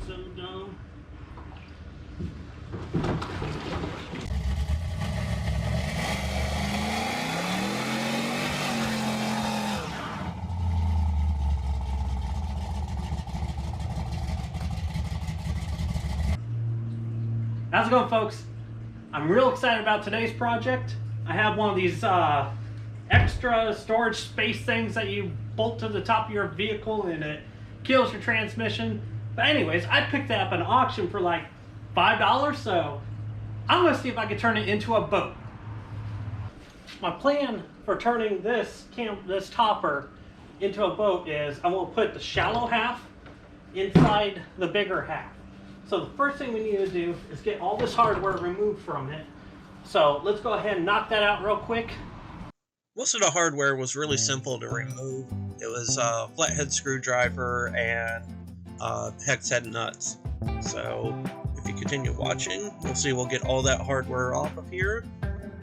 So dumb. How's it going, folks? I'm real excited about today's project. I have one of these extra storage space things that you bolt to the top of your vehicle and it kills your transmission. But anyways, I picked that up at an auction for like $5, so I'm gonna see if I can turn it into a boat. My plan for turning this topper into a boat is I'm gonna put the shallow half inside the bigger half. So the first thing we need to do is get all this hardware removed from it. So let's go ahead and knock that out real quick. Most of the hardware was really simple to remove. It was a flathead screwdriver and hex head nuts. So if you continue watching, you'll see we'll get all that hardware off of here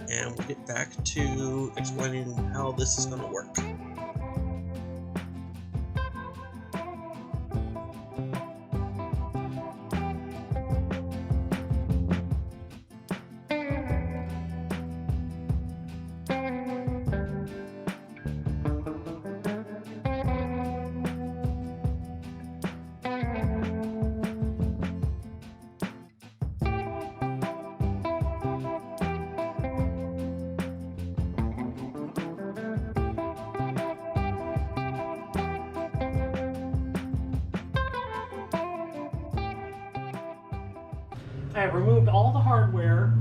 and we'll get back to explaining how this is going to work. I have removed all the hardware,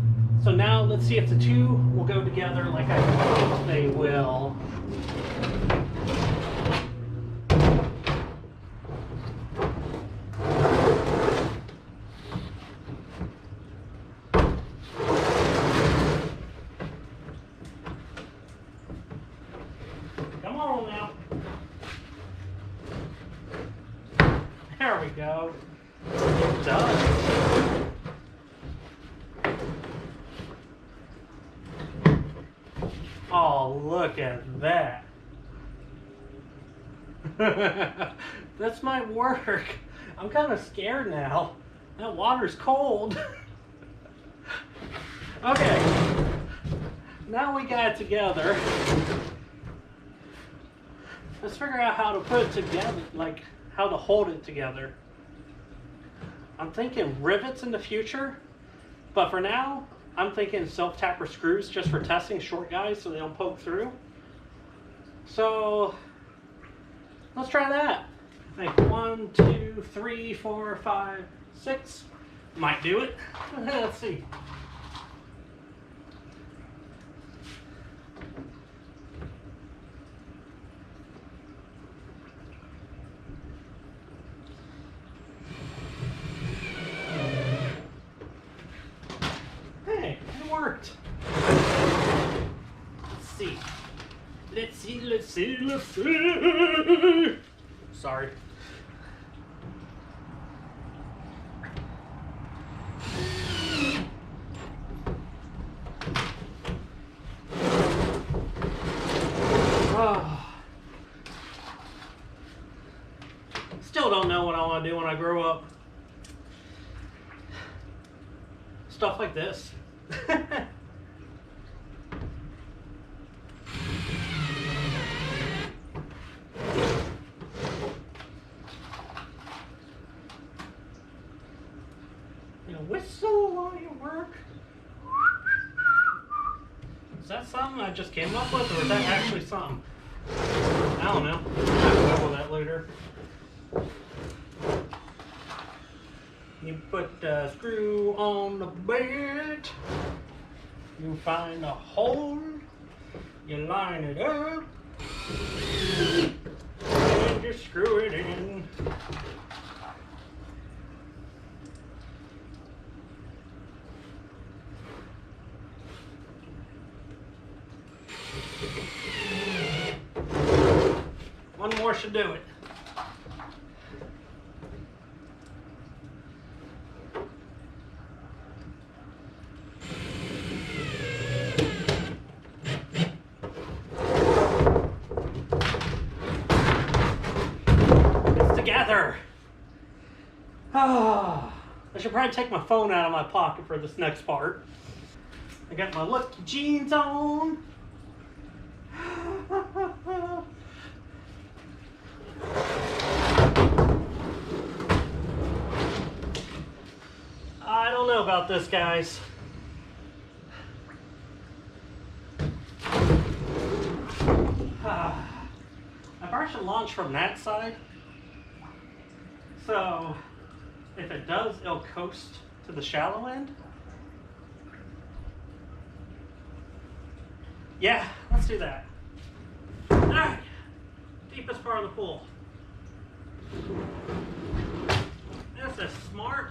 so now let's see if the two will go together like I hope they will. Come on now. There we go. It's done. Oh, look at that. This might work. I'm kind of scared now. That water's cold. Okay. Now we got it together. Let's figure out how to put it together, like how to hold it together. I'm thinking rivets in the future, but for now, I'm thinking self-tapper screws just for testing short guys so they don't poke through. So let's try that. Like 1, 2, 3, 4, 5, 6. Might do it. Let's see. Worked. Let's see. Sorry. Still don't know what I want to do when I grow up. Stuff like this. You know, whistle while you work. Is that something I just came up with, or is that actually something? I don't know. I'll go with that later. You put the screw on the bed, you find a hole, you line it up, and you screw it in. One more should do it. Together. I should probably take my phone out of my pocket for this next part. I got my lucky jeans on. I don't know about this, guys. I probably should launch from that side. So, if it does, it'll coast to the shallow end. Yeah, let's do that. Alright, deepest part of the pool. This is smart.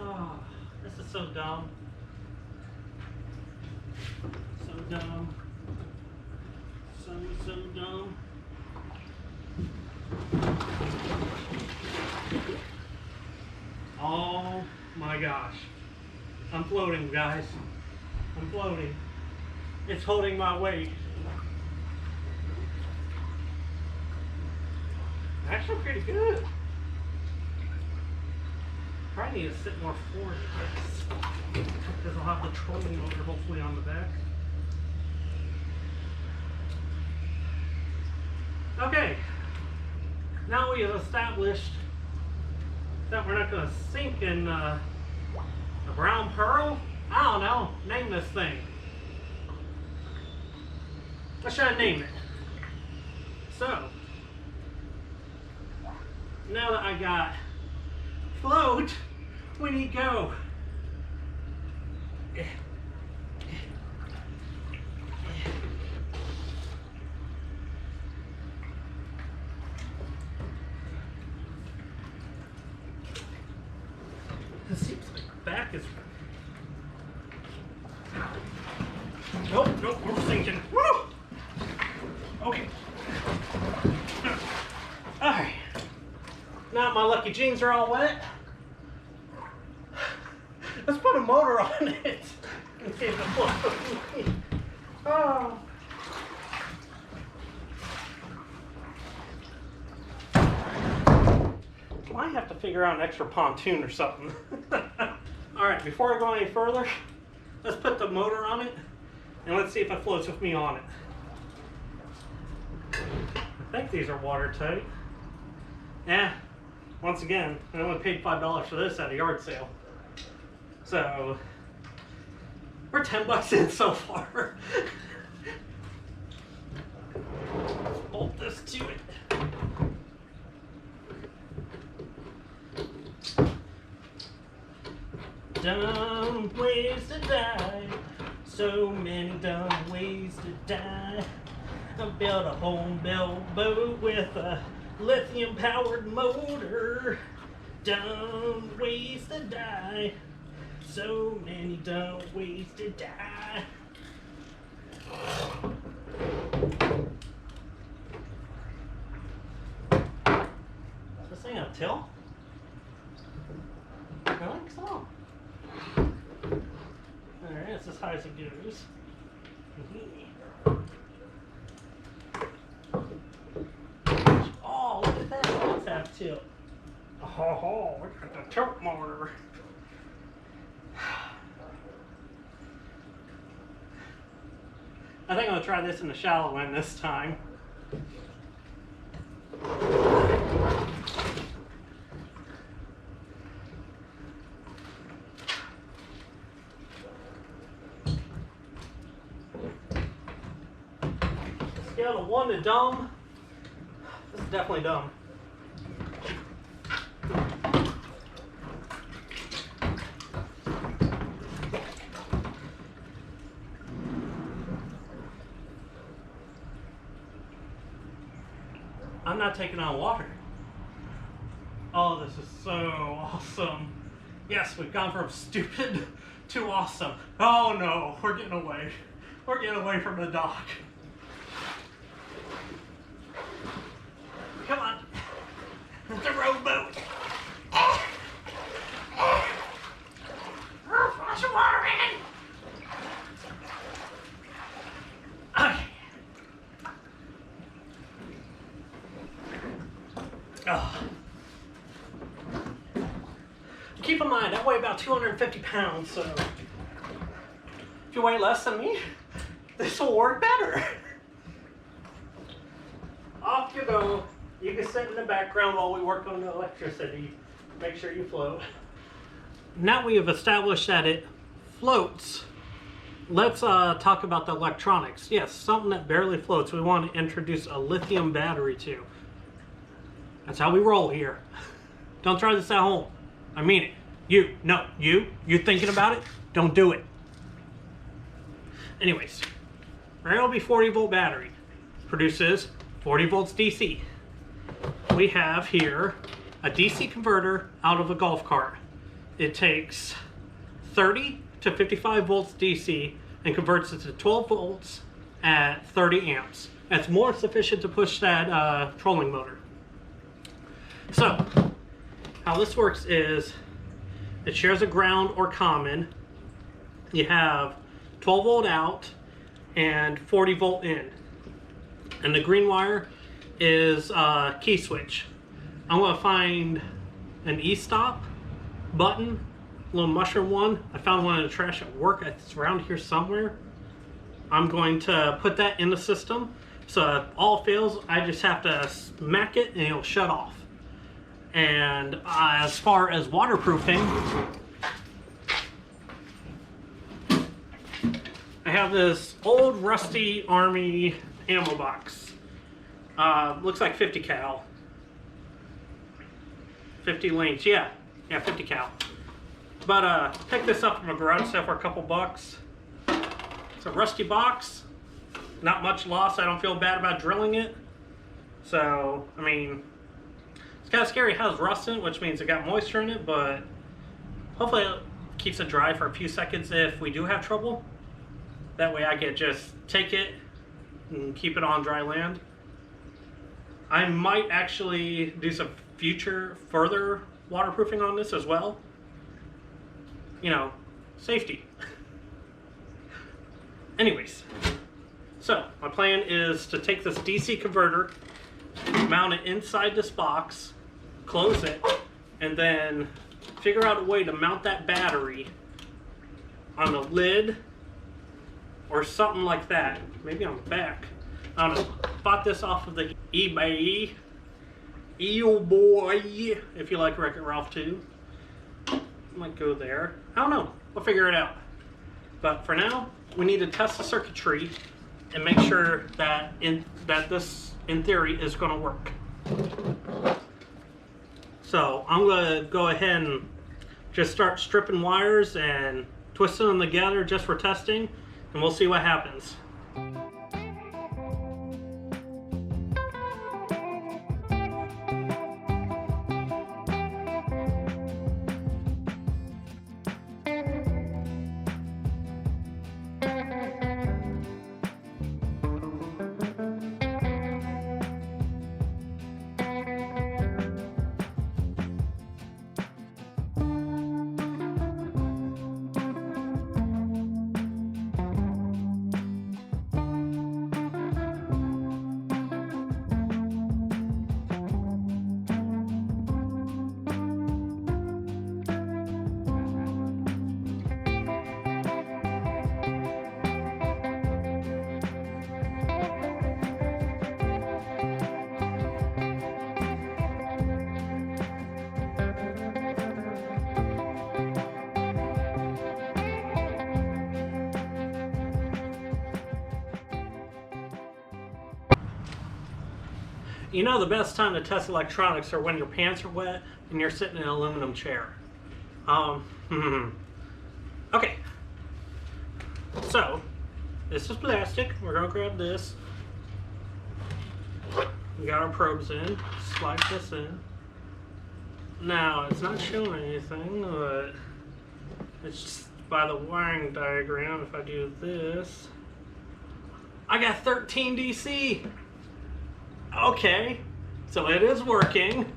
Oh, this is so dumb. So dumb. So dumb. Oh my gosh. I'm floating, guys. I'm floating. It's holding my weight. Actually pretty good. Probably need to sit more forward because I'll have the trolling motor hopefully on the back. Okay, now we have established that we're not going to sink in a brown pearl. I don't know, name this thing. What should I name it? So, now that I got float, we need go. It seems like the back is... Nope, we're sinking. Woo! Okay. Alright. Now my lucky jeans are all wet. Let's put a motor on it and see if it floats. Oh. Might have to figure out an extra pontoon or something. Alright, before I go any further, let's put the motor on it and let's see if it floats with me on it. I think these are watertight. Yeah, once again, I only paid $5 for this at a yard sale. So, we're 10 bucks in so far. Let's bolt this to it. Dumb ways to die. So many dumb ways to die. I built a home-built boat with a lithium-powered motor. Dumb ways to die. So many dumb ways to die. Is this thing on tilt? I think so. Alright, it's as high as it goes. Oh, look at that. Let's have tilt. Oh, look at the tilt motor. I think I'm going to try this in the shallow end this time. Scale of 1 to dumb. This is definitely dumb. I'm not taking on water. Oh, this is so awesome. Yes, we've gone from stupid to awesome. Oh no, we're getting away. We're getting away from the dock. Come on. It's a rowboat. Flush some water in. Okay. Oh, keep in mind, I weigh about 250 pounds, so if you weigh less than me, this will work better. Off you go. You can sit in the background while we work on the electricity. Make sure you float. Now we have established that it floats, let's talk about the electronics. Yes, something that barely floats. We want to introduce a lithium battery to. That's how we roll here. Don't try this at home. I mean it. You thinking about it? Don't do it. Anyways, Ryobi 40 volt battery produces 40 volts DC. We have here a DC converter out of a golf cart. It takes 30 to 55 volts DC and converts it to 12 volts at 30 amps. That's more sufficient to push that trolling motor. So, how this works is it shares a ground or common. You have 12 volt out and 40 volt in. And the green wire is a key switch. I'm going to find an e-stop button, little mushroom one. I found one in the trash at work. It's around here somewhere. I'm going to put that in the system. So if all fails, I just have to smack it and it'll shut off. And as far as waterproofing, I have this old rusty Army ammo box. Looks like 50 cal. 50 lanes, yeah 50 cal. But picked this up from a garage sale for a couple bucks. It's a rusty box, not much loss. I don't feel bad about drilling it. So, I mean, it's kind of scary. It has rust in it, which means it got moisture in it, but hopefully it keeps it dry for a few seconds if we do have trouble. That way I can just take it and keep it on dry land. I might actually do some further waterproofing on this as well. You know, safety. Anyways, so my plan is to take this DC converter, mount it inside this box, close it, and then figure out a way to mount that battery on the lid or something like that. Maybe on the back. I don't know. Bought this off of the eBay. Eel boy, if you like Wreck-It Ralph too. Might go there. I don't know. We'll figure it out. But for now, we need to test the circuitry and make sure that this, in theory, is going to work. So I'm going to go ahead and just start stripping wires and twisting them together just for testing, and we'll see what happens. You know the best time to test electronics are when your pants are wet and you're sitting in an aluminum chair. Okay. So, this is plastic. We're gonna grab this. We got our probes in. Slide this in. Now, it's not showing anything, but it's just by the wiring diagram. If I do this, I got 13 DC. Okay, so it is working.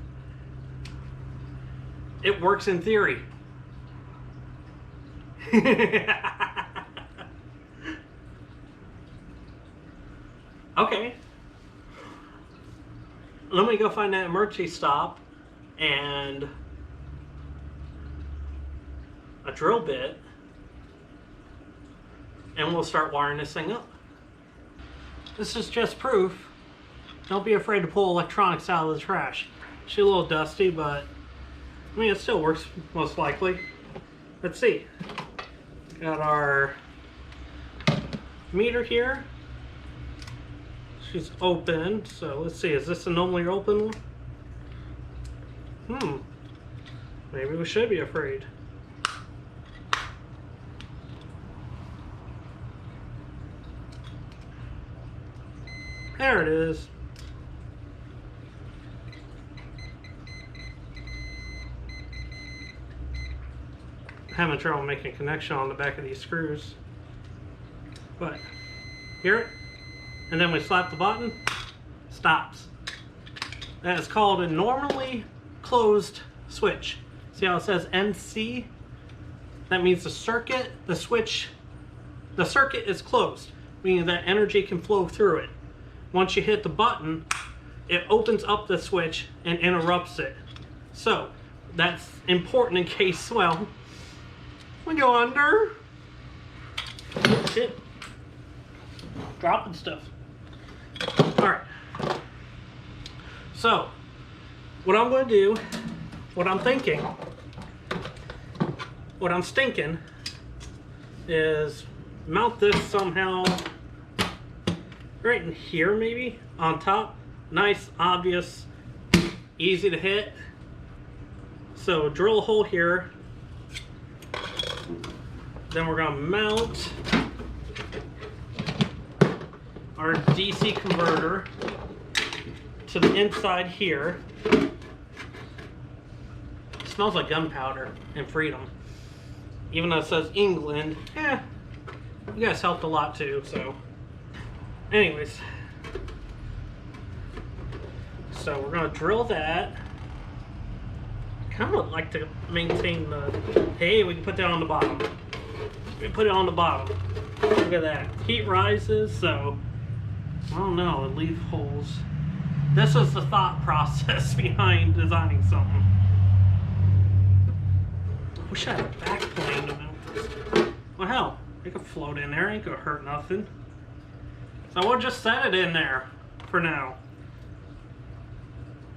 It works in theory. Okay. Let me go find that emergency stop and a drill bit, and we'll start wiring this thing up. This is just proof. Don't be afraid to pull electronics out of the trash. She's a little dusty, but I mean, it still works most likely. Let's see. Got our meter here. She's open, so let's see. Is this a normally open one? Maybe we should be afraid. There it is. Having trouble making a connection on the back of these screws. But, hear it? And then we slap the button, stops. That is called a normally closed switch. See how it says NC? That means the circuit is closed, meaning that energy can flow through it. Once you hit the button, it opens up the switch and interrupts it. So, that's important in case, well, we go under. Oh, shit. Dropping stuff. Alright. So, what I'm going to do, what I'm thinking is mount this somehow right in here, maybe on top. Nice, obvious, easy to hit. So drill a hole here. Then we're going to mount our DC converter to the inside here. It smells like gunpowder and freedom. Even though it says England, you guys helped a lot too, so. Anyways. So we're gonna drill that. Kind of like to maintain the, hey, we can put that on the bottom. We can put it on the bottom. Look at that. Heat rises, so I don't know, it leaves holes. This was the thought process behind designing something. I wish I had a back plane to mount this. Well, hell, it could float in there, ain't gonna hurt nothing. So we'll just set it in there for now.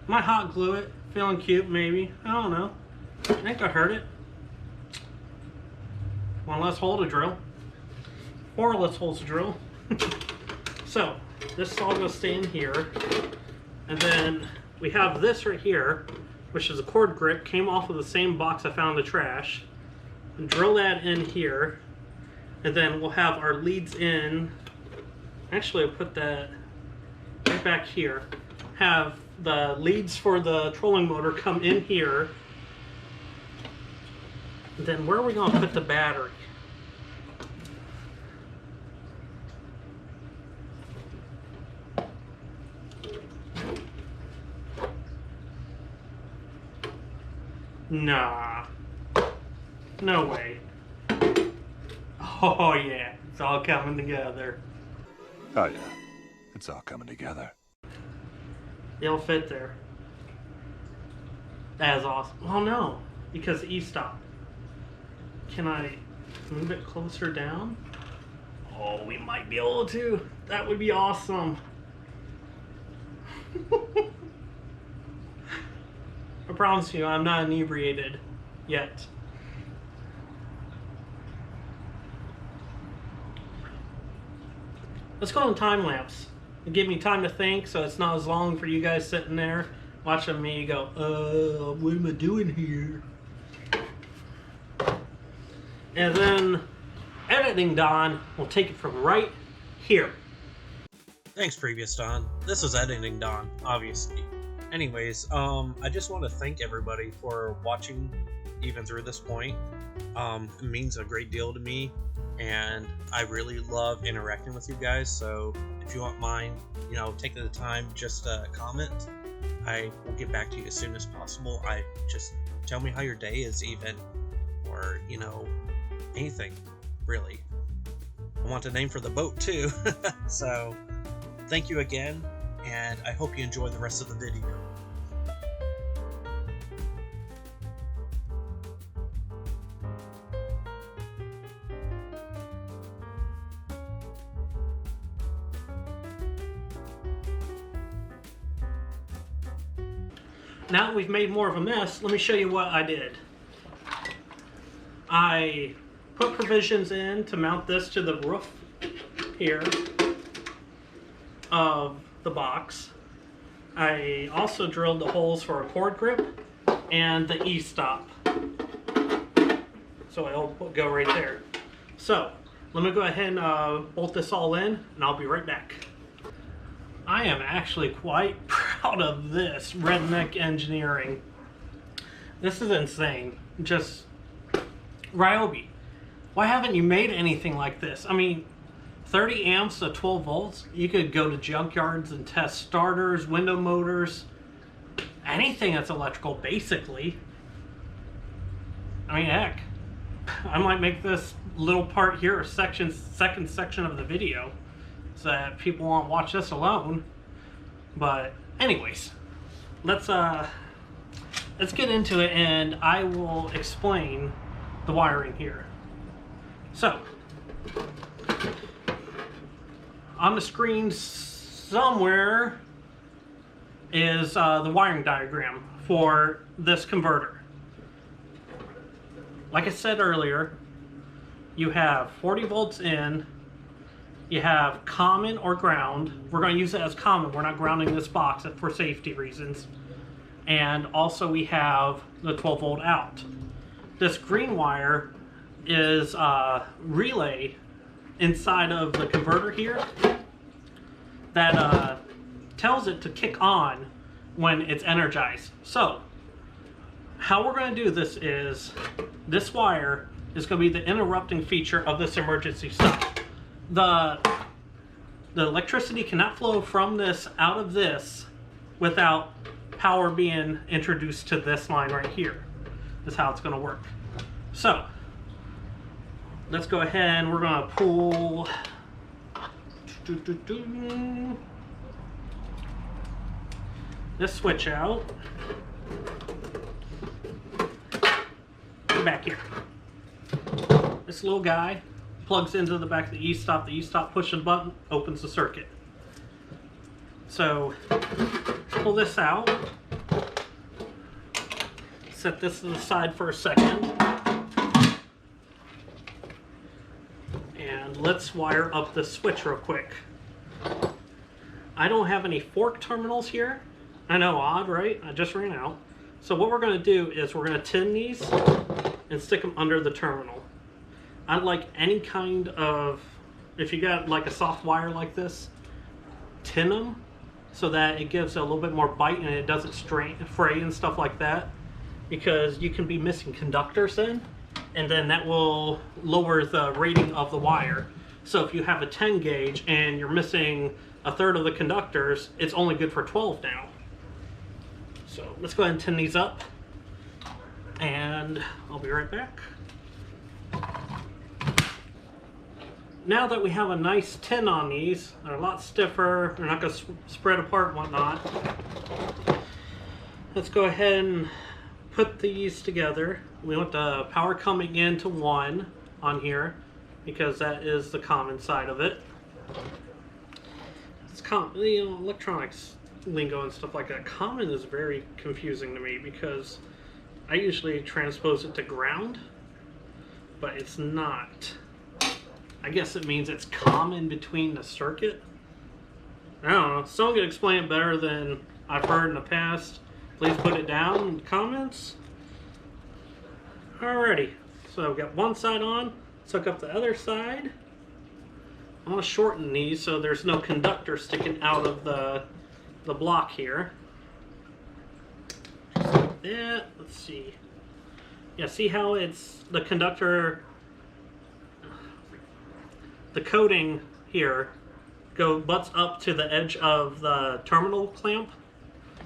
Might hot glue it, feeling cute maybe. I don't know. Ain't gonna hurt it. One less hole to drill. 4 less holes to drill. So, this is all gonna stay in here. And then we have this right here, which is a cord grip, came off of the same box I found in the trash. And drill that in here. And then we'll have our leads in. Actually, I'll put that right back here. Have the leads for the trolling motor come in here. And then where are we gonna put the battery? Nah. No way. Oh yeah, it's all coming together. Oh yeah, it's all coming together. It'll fit there. That is awesome. Oh no, because e-stop. Can I move it closer down? Oh, we might be able to. That would be awesome. I promise you, I'm not inebriated yet. Let's go on time lapse. It'll give me time to think, so it's not as long for you guys sitting there watching me go, what am I doing here? And then editing Don will take it from right here. Thanks, Previous Don. This was Editing Don, obviously. Anyways, I just want to thank everybody for watching even through this point. It means a great deal to me, and I really love interacting with you guys, so if you won't mind, taking the time just to comment, I will get back to you as soon as possible. Just tell me how your day is even, or, anything, really. I want a name for the boat, too. So, thank you again, and I hope you enjoy the rest of the video. now that we've made more of a mess, let me show you what I did. I put provisions in to mount this to the roof here of the box. I also drilled the holes for a cord grip and the E-stop. So it'll go right there. So let me go ahead and bolt this all in, and I'll be right back. I am actually quite proud of this redneck engineering. This is insane. Just, Ryobi, why haven't you made anything like this? I mean, 30 amps to 12 volts, you could go to junkyards and test starters, window motors, anything that's electrical, basically. I mean, heck, I might make this little part here a second section of the video so that people won't watch this alone. But anyways, let's get into it, and I will explain the wiring here. So on the screen somewhere is the wiring diagram for this converter. Like I said earlier, you have 40 volts in, you have common or ground. We're going to use it as common. We're not grounding this box for safety reasons. And also we have the 12 volt out. This green wire is a relay inside of the converter here that tells it to kick on when it's energized. So how we're going to do this is, this wire is going to be the interrupting feature of this emergency stop. The electricity cannot flow from this out of this without power being introduced to this line right here. That's how it's going to work. So let's go ahead and we're going to pull this switch out. Back here. This little guy plugs into the back of the E-stop. The E-stop pushes the button, opens the circuit. So pull this out. Set this to the side for a second. And let's wire up the switch real quick. I don't have any fork terminals here. I know, odd, right? I just ran out. So what we're going to do is we're going to tin these and stick them under the terminal. I'd like any kind of, if you got like a soft wire like this, tin them so that it gives a little bit more bite and it doesn't fray and stuff like that, because you can be missing conductors then, and then that will lower the rating of the wire. So if you have a 10 gauge and you're missing a third of the conductors, it's only good for 12 now. So let's go ahead and tin these up, and I'll be right back. Now that we have a nice tin on these, they're a lot stiffer, they're not going to spread apart and whatnot. Let's go ahead and put these together. We want the power coming into 1 on here, because that is the common side of it. It's common, you know, electronics lingo and stuff like that. Common is very confusing to me because I usually transpose it to ground, but it's not. I guess it means it's common between the circuit. I don't know. Someone could explain it better than I've heard in the past. Please put it down in the comments. Alrighty. So we've got one side on. Let's hook up the other side. I want to shorten these so there's no conductor sticking out of the block here. Just like that. Let's see. Yeah, see how it's the conductor, the coating here butts up to the edge of the terminal clamp.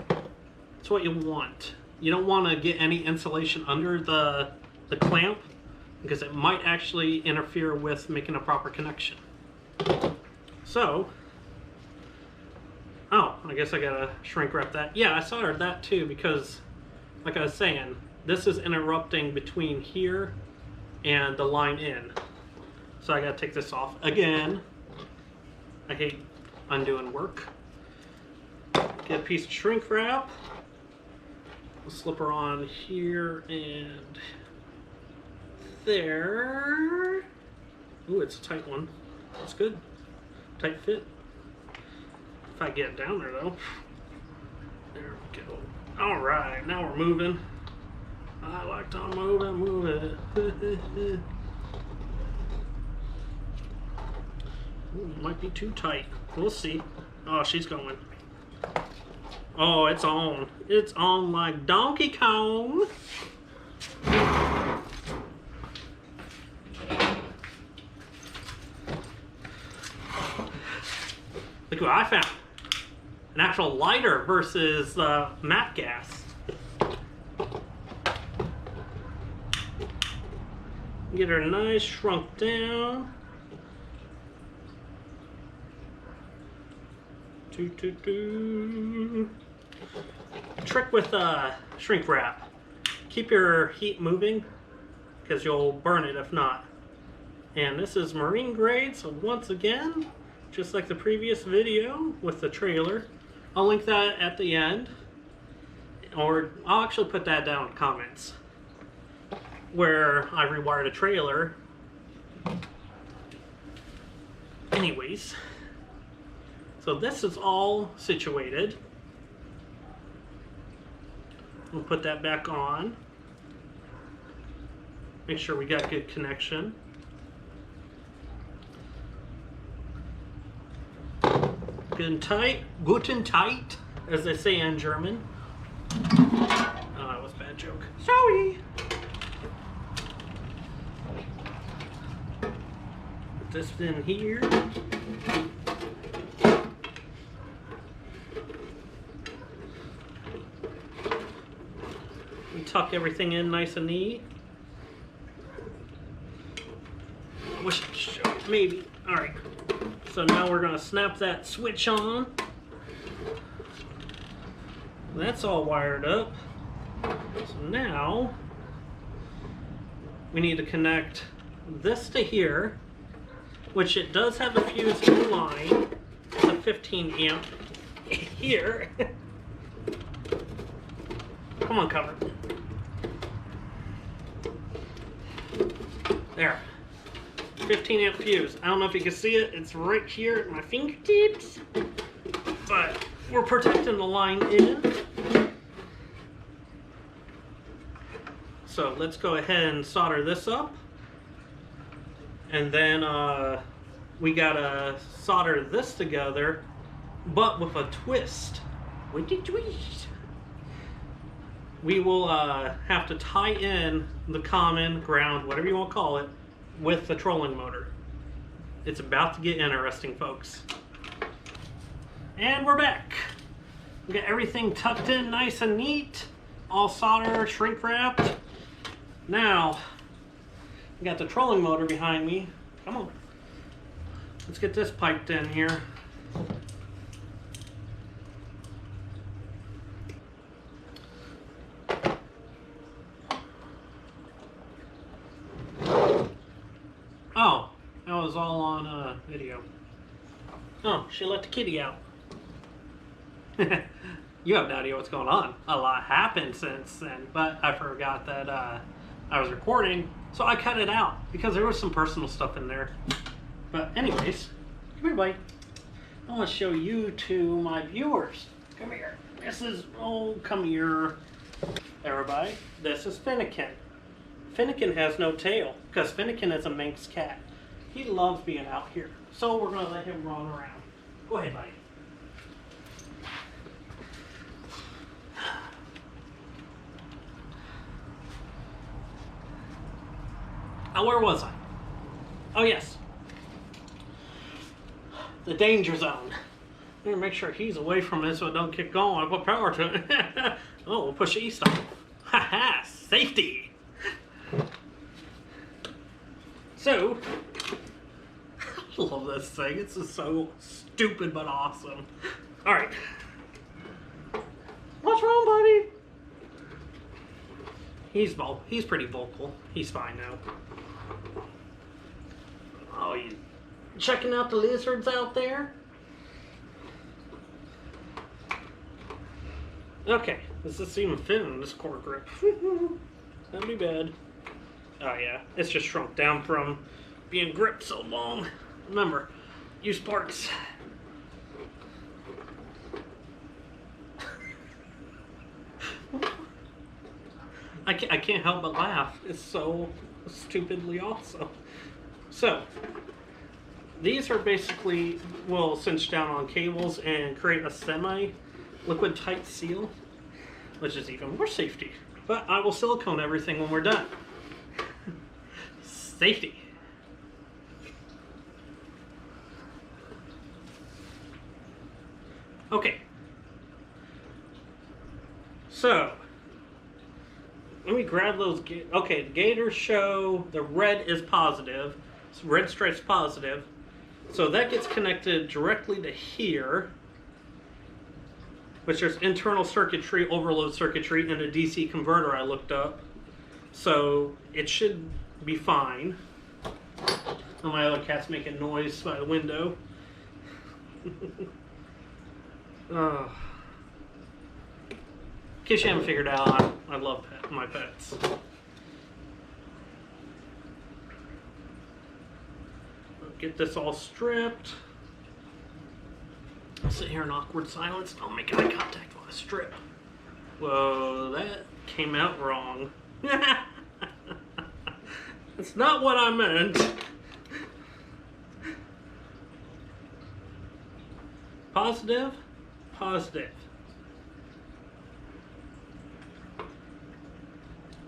That's what you want. You don't want to get any insulation under the clamp, because it might actually interfere with making a proper connection. So, oh, I guess I gotta shrink wrap that. Yeah, I soldered that too, because like I was saying, this is interrupting between here and the line in. So I gotta take this off again. I hate undoing work. Get a piece of shrink wrap. We'll slip her on here and there. Ooh, it's a tight one. That's good. Tight fit. If I get down there though. There we go. Alright, now we're moving. I like to move it. Ooh, might be too tight. We'll see. Oh, she's going. Oh, it's on. It's on like Donkey Kong. Look what I found. An actual lighter versus MAP gas. Get her nice shrunk down. Trick with shrink wrap. Keep your heat moving because you'll burn it if not. And this is marine grade, so once again, just like the previous video with the trailer, I'll link that at the end, or I'll actually put that down in the comments, where I rewired a trailer. Anyways, so this is all situated. We'll put that back on. Make sure we got good connection. Good and tight, gut and tight, as they say in German. Oh, that was a bad joke. Sorry. Put this in here. And tuck everything in nice and neat. I wish I could show it. Maybe. All right. So now we're going to snap that switch on. That's all wired up. So now we need to connect this to here, which it does have a fuse in line. It's a 15 amp here. Come on, cover. There. 15 amp fuse. I don't know if you can see it. It's right here at my fingertips. But we're protecting the line in. So let's go ahead and solder this up. And then we gotta solder this together, but with a twist. With a twist. We will have to tie in the common, ground, whatever you want to call it, with the trolling motor. It's about to get interesting, folks. And we're back. We got everything tucked in nice and neat, all soldered, shrink wrapped. Now, we got the trolling motor behind me. Come on. Let's get this piped in here. Oh, that was all on video. Oh, she let the kitty out. You have no idea what's going on. A lot happened since then, but I forgot that I was recording, so I cut it out because there was some personal stuff in there. But anyways, come here, buddy. I want to show you to my viewers. Come here. This is, oh, come here, everybody. This is Finnegan. Finnegan has no tail because Finnegan is a Manx cat. He loves being out here, so we're going to let him run around. Go ahead, buddy. Now, where was I? Oh, yes. The danger zone. I'm going to make sure he's away from it so it don't get going. I put power to it. Oh, we'll push east on. Ha-ha! Safety! So, I love this thing. It's just so stupid but awesome. Alright. What's wrong, buddy? He's pretty vocal. He's fine now. Oh, you checking out the lizards out there? Okay, Does this even fit in this core grip? That'd be bad. Oh yeah, it's just shrunk down from being gripped so long. Remember, use parts. I can't help but laugh. It's so stupidly awesome. So, these are basically, will cinch down on cables and create a semi-liquid tight seal, which is even more safety. But I will silicone everything when we're done. Safety. Okay. So, let me grab those. Okay, the gators show the red is positive. So red stripe's positive. So that gets connected directly to here, which there's internal circuitry, overload circuitry, and a DC converter I looked up. So it should be fine. And my other cat's making noise by the window. In case you haven't figured out, I love my pets. Get this all stripped. I'll sit here in awkward silence. Don't make eye contact while I strip. Whoa, that came out wrong. That's not what I meant. Positive, positive.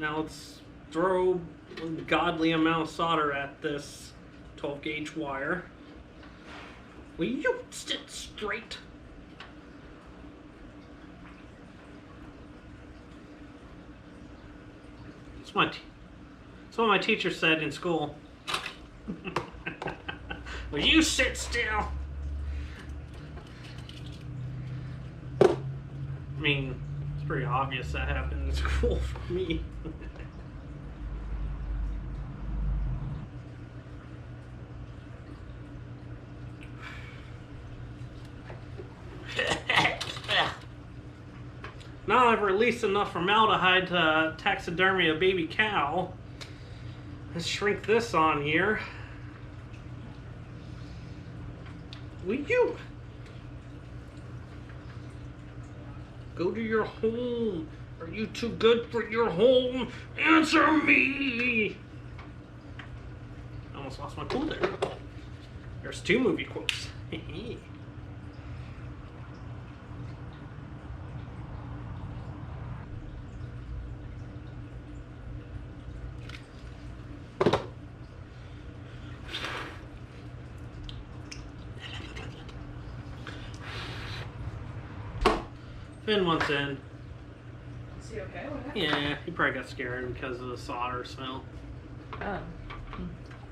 Now let's throw a godly amount of solder at this 12 gauge wire. Will you sit straight? That's what my teacher said in school. Will you sit still? I mean, it's pretty obvious that happened in school for me. Now I've released enough formaldehyde to taxidermy a baby cow. Let's shrink this on here. Will you go to your home? Are you too good for your home? Answer me! I almost lost my cool there. There's 2 movie quotes. Finn wants in. Is he okay? What happened? Yeah, he probably got scared because of the solder smell. Oh.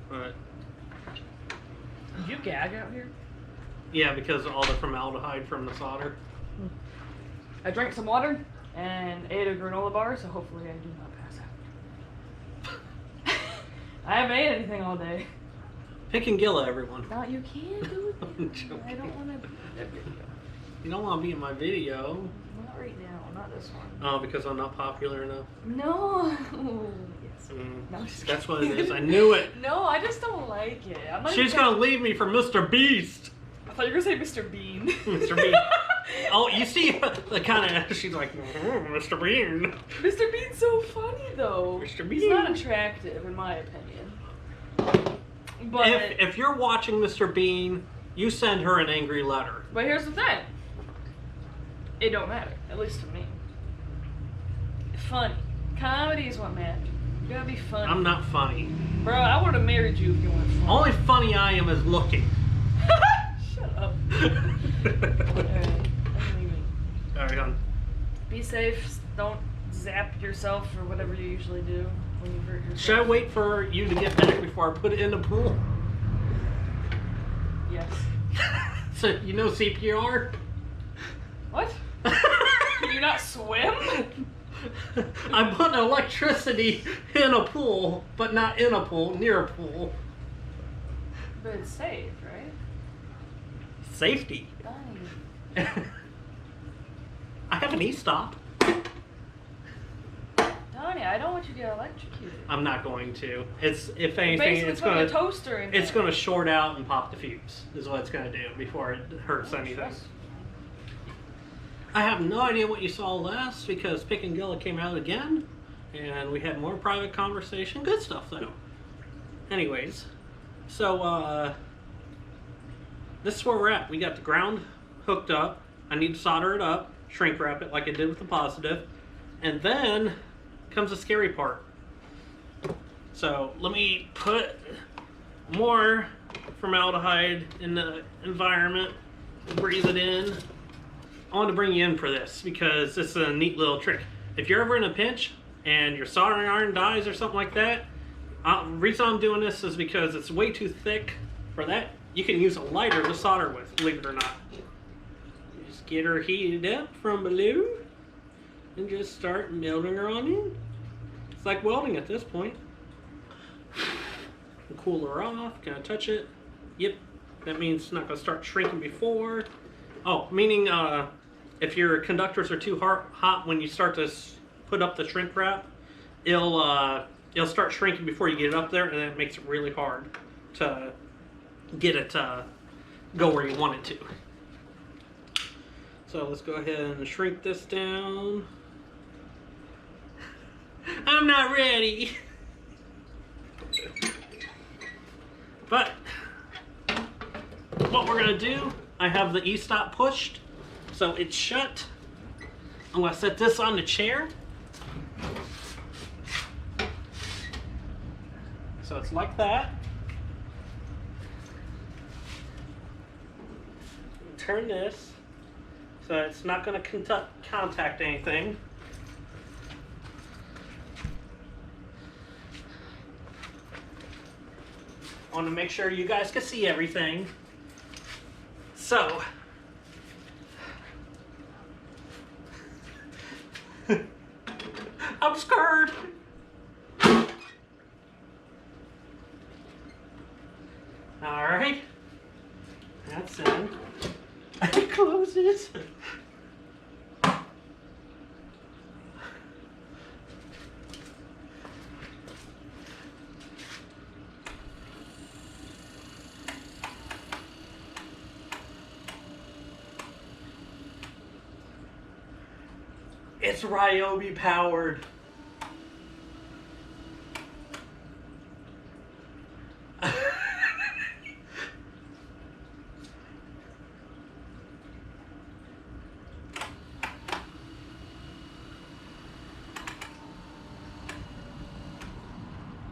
But Did you gag out here? yeah, because of all the formaldehyde from the solder. I drank some water and ate a granola bar, so hopefully I do not pass out. I haven't ate anything all day. Pick and Gilla, everyone. No, you can't do it. I'm joking. I don't want to be in that video. You don't want to be in my video. Not right now. Not this one. Oh, because I'm not popular enough. No. Yes. No, I'm just That's what kidding. it is. I knew it. No, I just don't like it. I'm not She's even gonna leave me for Mr. Beast. I thought you were gonna say Mr. Bean. Mr. Bean. Oh, you see the kind of she's like, Mr. Bean. Mr. Bean's so funny though. Mr. He's Bean. not attractive in my opinion. But If you're watching Mr. Bean, you send her an angry letter. But here's the thing. It don't matter, at least to me. Funny. Comedy is what matters. You gotta be funny. I'm not funny. Bro, I would have married you if you weren't funny. Only funny I am is looking. Shut up. Alright, I'm leaving. Alright, Be safe. Don't zap yourself or whatever you usually do when you hurt yourself. should I wait for you to get back before I put it in the pool? Yes. So you know CPR? What? Can you not swim? I put electricity in a pool, but not in a pool, near a pool. But it's safe, right? Safety. Fine. I have an e-stop. I don't want you to get electrocuted. I'm not going to. It's if anything, Basically it's putting gonna a toaster in it's there. gonna short out and pop the fuse. Is what it's gonna do before it hurts anything. Trust- I have no idea what you saw last because Pick and Gilla came out again, and we had more private conversation. Good stuff though. Anyways, so this is where we're at. We got the ground hooked up. I need to solder it up, shrink wrap it like I did with the positive, and then comes the scary part. So let me put more formaldehyde in the environment, breathe it in. I want to bring you in for this because it's a neat little trick. If you're ever in a pinch and your soldering iron dies or something like that, the reason I'm doing this is because it's way too thick for that. You can use a lighter to solder with, believe it or not. You just get her heated up from below and just start melting her on in. It's like welding at this point. Cool her off, can I touch it? Yep, that means it's not going to start shrinking before. Oh, meaning if your conductors are too hot when you start to put up the shrink wrap, it'll start shrinking before you get it up there, and then it makes it really hard to get it to go where you want it to. So let's go ahead and shrink this down. I'm not ready. But what we're gonna do, I have the e-stop pushed, so it's shut. I'm gonna set this on the chair. So it's like that. Turn this so it's not gonna contact anything. I want to make sure you guys can see everything. So, I'm scared. All right, that's in. It closes. It's Ryobi powered.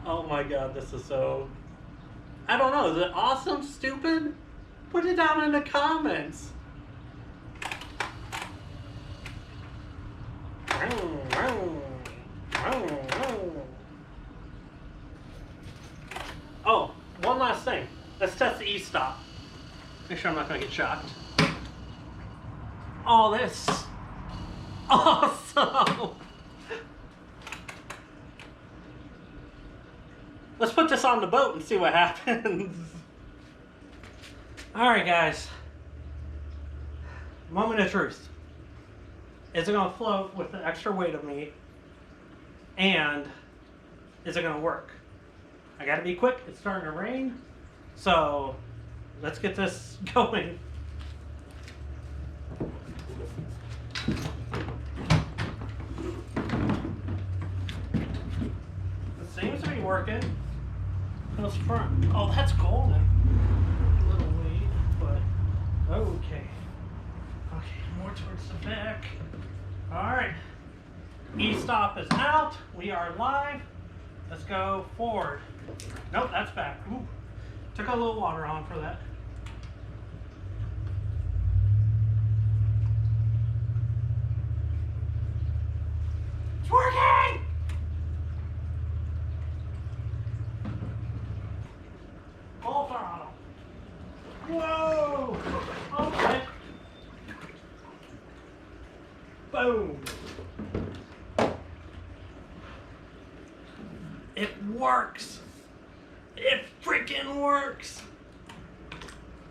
Oh my god, this is so... I don't know, is it awesome, stupid? Put it down in the comments. Oh, one last thing. Let's test the e-stop. Make sure I'm not going to get shocked. Oh, this. Awesome! Let's put this on the boat and see what happens. Alright guys. Moment of truth. Is it going to float with the extra weight of me? And is it going to work? I got to be quick. It's starting to rain. So let's get this going. It seems to be working. How's the front? Oh, that's golden. A little weight, but okay. Okay, more towards the back. Alright. E-stop is out. We are live. Let's go forward. Nope, that's back. Ooh. Took a little water on for that. It's working! Full throttle. Whoa! Okay. Boom. It works. It freaking works.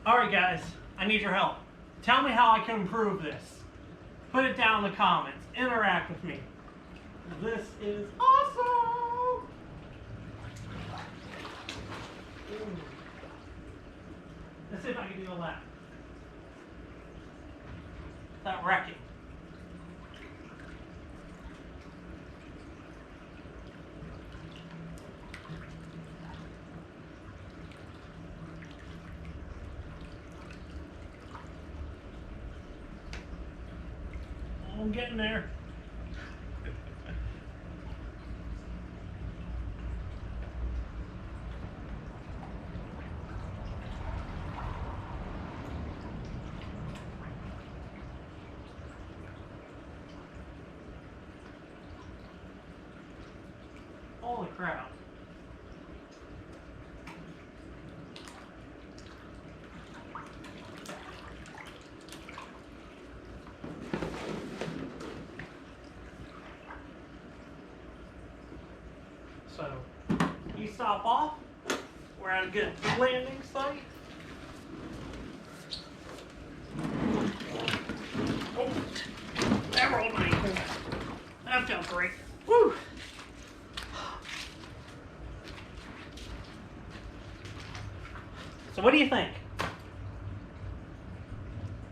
All right, guys, I need your help. Tell me how I can improve this. Put it down in the comments. Interact with me. This is awesome. you do that? That wrecking. I'm getting there. Holy crap. So, you stop off. We're at a good landing site. Oh, that rolled my ankle. That felt great. Woo! So what do you think?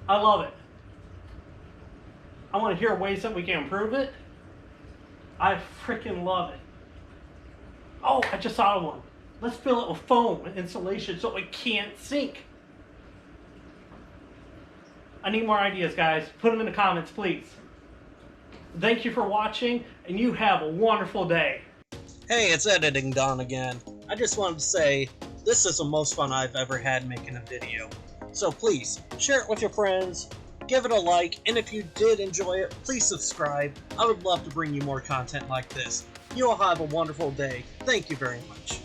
I love it. I want to hear ways that we can improve it. I freaking love it. Oh, I just saw one. Let's fill it with foam insulation so it can't sink. I need more ideas, guys. Put them in the comments, please. Thank you for watching, and you have a wonderful day. Hey, it's Editing Don again. I just wanted to say, this is the most fun I've ever had making a video. So please, share it with your friends, give it a like, and if you did enjoy it, please subscribe. I would love to bring you more content like this. You all have a wonderful day. Thank you very much.